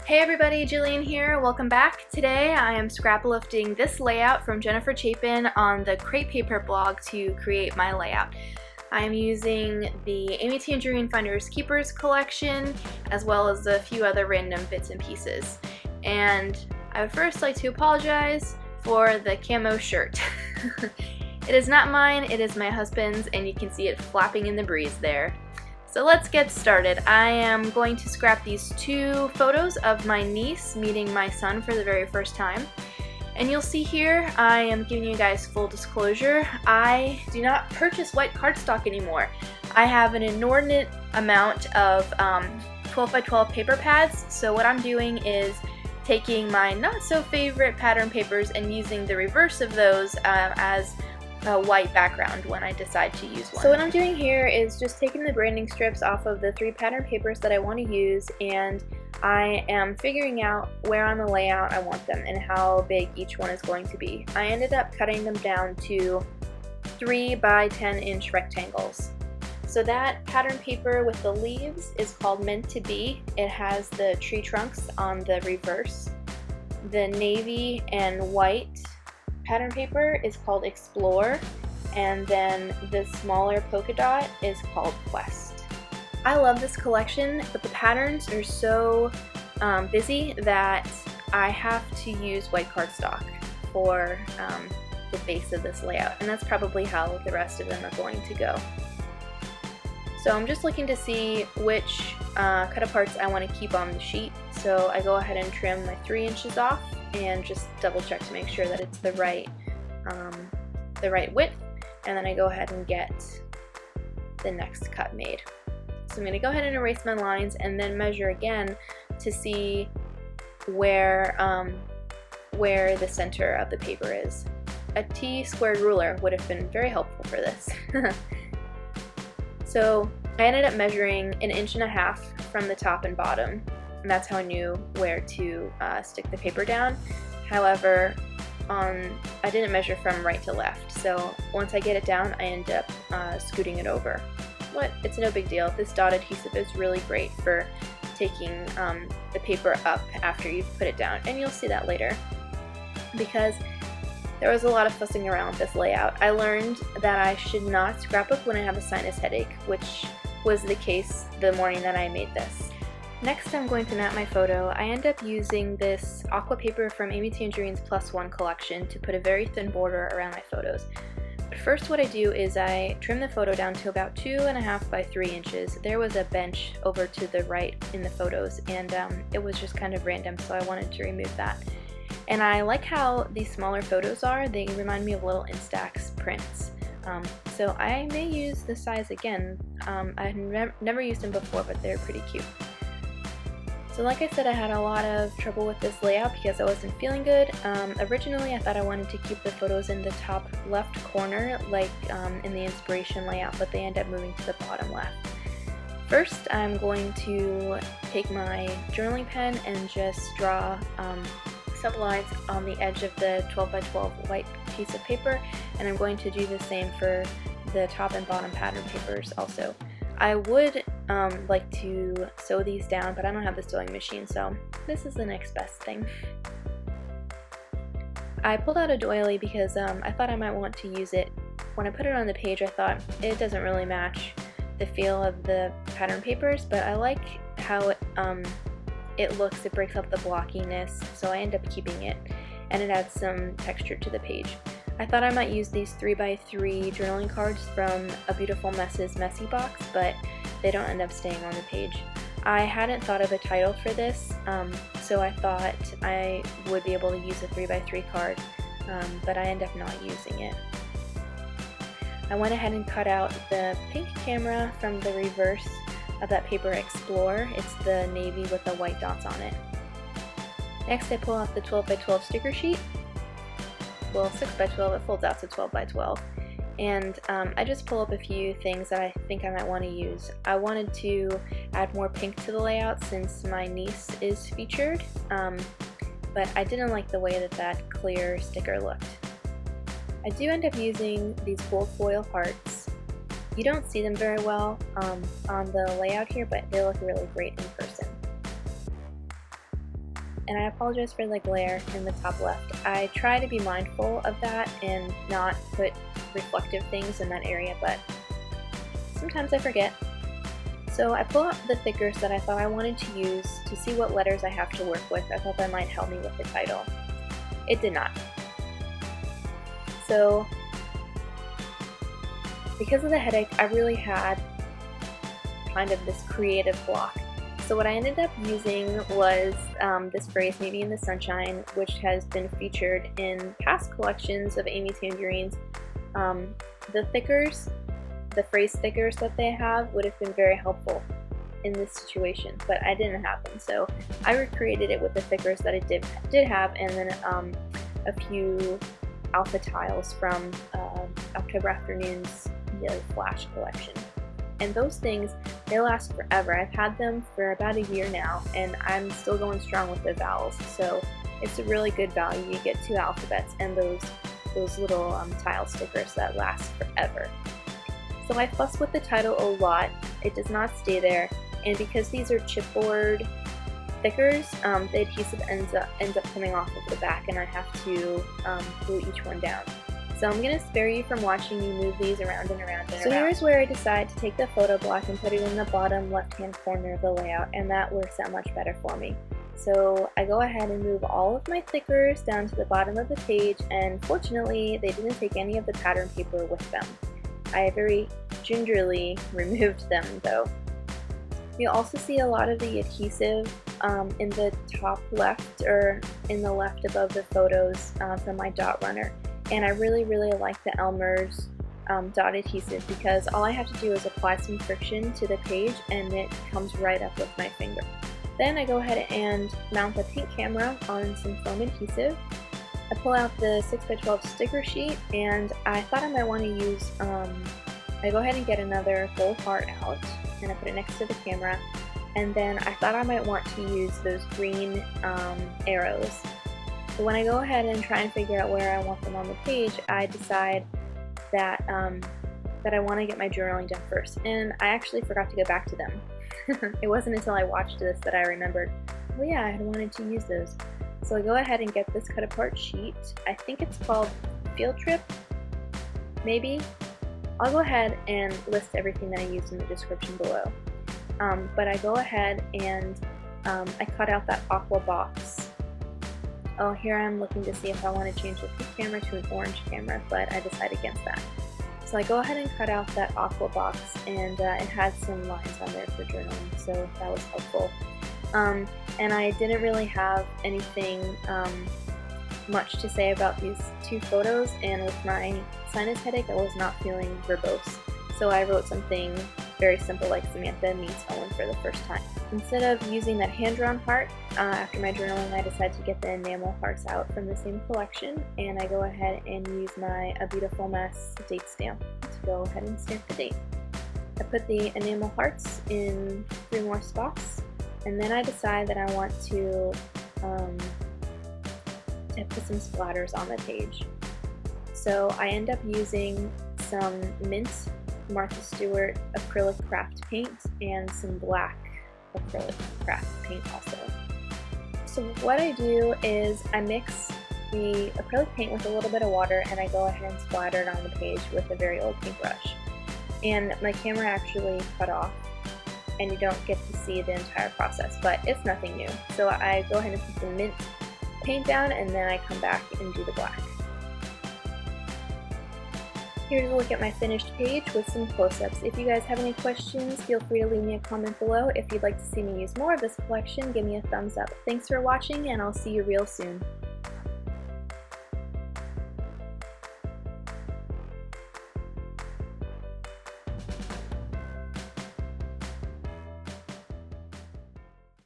Hey everybody, Jillian here. Welcome back. Today I am scraplifting this layout from Jennifer Chapin on the Crepe Paper blog to create my layout. I am using the Tangerine Finders Keepers Collection as well as a few other random bits and pieces. And I would first like to apologize for the camo shirt. It is not mine, it is my husband's, and you can see it flapping in the breeze there. So let's get started. I am going to scrap these two photos of my niece meeting my son for the very first time. And you'll see here, I am giving you guys full disclosure, I do not purchase white cardstock anymore. I have an inordinate amount of 12 by 12 paper pads, so what I'm doing is taking my not so favorite pattern papers and using the reverse of those as a white background when I decide to use one. So what I'm doing here is just taking the branding strips off of the 3 pattern papers that I want to use, and I am figuring out where on the layout I want them and how big each one is going to be. I ended up cutting them down to 3 by 10 inch rectangles. So that pattern paper with the leaves is called Meant to Be. It has the tree trunks on the reverse. The navy and white pattern paper is called Explore, and then the smaller polka dot is called Quest. I love this collection, but the patterns are so busy that I have to use white cardstock for the base of this layout, and that's probably how the rest of them are going to go. So I'm just looking to see which cut aparts I want to keep on the sheet, so I go ahead and trim my 3 inches off and just double check to make sure that it's the right width, and then I go ahead and get the next cut made. So I'm going to go ahead and erase my lines and then measure again to see where the center of the paper is. A T-squared ruler would have been very helpful for this. So I ended up measuring 1.5 inches from the top and bottom, and that's how I knew where to stick the paper down. However, I didn't measure from right to left, so once I get it down, I end up scooting it over. But it's no big deal. This dot adhesive is really great for taking the paper up after you've put it down, and you'll see that later. Because there was a lot of fussing around with this layout. I learned that I should not scrapbook when I have a sinus headache, which was the case the morning that I made this. Next, I'm going to map my photo. I end up using this aqua paper from Amy Tangerine's +1 collection to put a very thin border around my photos. But first what I do is I trim the photo down to about 2.5 by 3 inches. There was a bench over to the right in the photos, and it was just kind of random, so I wanted to remove that. And I like how these smaller photos are. They remind me of little Instax prints. So I may use this size again. I've never used them before, but they're pretty cute. So like I said, I had a lot of trouble with this layout because I wasn't feeling good. Originally I thought I wanted to keep the photos in the top left corner like in the inspiration layout, but they end up moving to the bottom left. First I'm going to take my journaling pen and just draw some lines on the edge of the 12 by 12 white piece of paper, and I'm going to do the same for the top and bottom pattern papers also. I would like to sew these down, but I don't have the sewing machine, so this is the next best thing. I pulled out a doily because I thought I might want to use it. When I put it on the page, I thought it doesn't really match the feel of the pattern papers, but I like how it looks. It breaks up the blockiness, so I end up keeping it, and it adds some texture to the page. I thought I might use these 3 by 3 journaling cards from A Beautiful Mess's Messy box, but they don't end up staying on the page. I hadn't thought of a title for this, so I thought I would be able to use a 3 by 3 card, but I end up not using it. I went ahead and cut out the pink camera from the reverse of that paper Explore. It's the navy with the white dots on it. Next I pull out the 12 by 12 sticker sheet. Well, 6 by 12, it folds out to 12 by 12. And I just pull up a few things that I think I might want to use. I wanted to add more pink to the layout since my niece is featured, but I didn't like the way that clear sticker looked. I do end up using these gold foil hearts. You don't see them very well on the layout here, but they look really great in person. And I apologize for the glare in the top left. I try to be mindful of that and not put reflective things in that area, but sometimes I forget. So I pull out the thickers that I thought I wanted to use to see what letters I have to work with. I thought that might help me with the title. It did not. So because of the headache, I really had kind of this creative block. So what I ended up using was this phrase, Maybe in the Sunshine, which has been featured in past collections of Amy Tangerine's. The thickers, the phrase thickers that they have would have been very helpful in this situation, but I didn't have them. So I recreated it with the thickers that it did have, and then a few alpha tiles from October Afternoon's Daily Flash collection. And those things, they last forever. I've had them for about a year now, and I'm still going strong with the vowels. So it's a really good value. You get 2 alphabets and those little tile stickers that last forever. So I fuss with the title a lot. It does not stay there, and because these are chipboard thickers, the adhesive ends up coming off of the back, and I have to glue each one down. So I'm going to spare you from watching me move these around and around and around. So here's where I decide to take the photo block and put it in the bottom left-hand corner of the layout, and that works out much better for me. So I go ahead and move all of my thickers down to the bottom of the page, and fortunately they didn't take any of the pattern paper with them. I very gingerly removed them though. You'll also see a lot of the adhesive in the top left, or in the left above the photos from my dot runner. And I really like the Elmer's dot adhesive, because all I have to do is apply some friction to the page and it comes right up with my finger. Then I go ahead and mount the paint camera on some foam adhesive. I pull out the 6x12 sticker sheet, and I thought I might want to use, I go ahead and get another gold heart out, and I put it next to the camera. And then I thought I might want to use those green arrows. So when I go ahead and try and figure out where I want them on the page, I decide that that I want to get my journaling done first. And I actually forgot to go back to them. It wasn't until I watched this that I remembered, oh yeah, I had wanted to use those. So I go ahead and get this cut apart sheet. I think it's called Field Trip, maybe. I'll go ahead and list everything that I used in the description below. But I go ahead and I cut out that aqua box. Oh, here I'm looking to see if I want to change the pink camera to an orange camera, but I decide against that. So I go ahead and cut out that aqua box, and it had some lines on there for journaling, so that was helpful. And I didn't really have anything much to say about these 2 photos, and with my sinus headache I was not feeling verbose. So I wrote something very simple like Samantha meets Owen for the first time. Instead of using that hand-drawn heart, after my journaling I decided to get the enamel hearts out from the same collection, and I go ahead and use my A Beautiful Mess date stamp to go ahead and stamp the date. I put the enamel hearts in 3 more spots, and then I decide that I want to put some splatters on the page. So I end up using some mint Martha Stewart acrylic craft paint and some black acrylic craft paint also. So what I do is I mix the acrylic paint with a little bit of water, and I go ahead and splatter it on the page with a very old paintbrush. And my camera actually cut off, and you don't get to see the entire process, but it's nothing new. So I go ahead and put the mint paint down, and then I come back and do the black. Here's a look at my finished page with some close-ups. If you guys have any questions, feel free to leave me a comment below. If you'd like to see me use more of this collection, give me a thumbs up. Thanks for watching, and I'll see you real soon.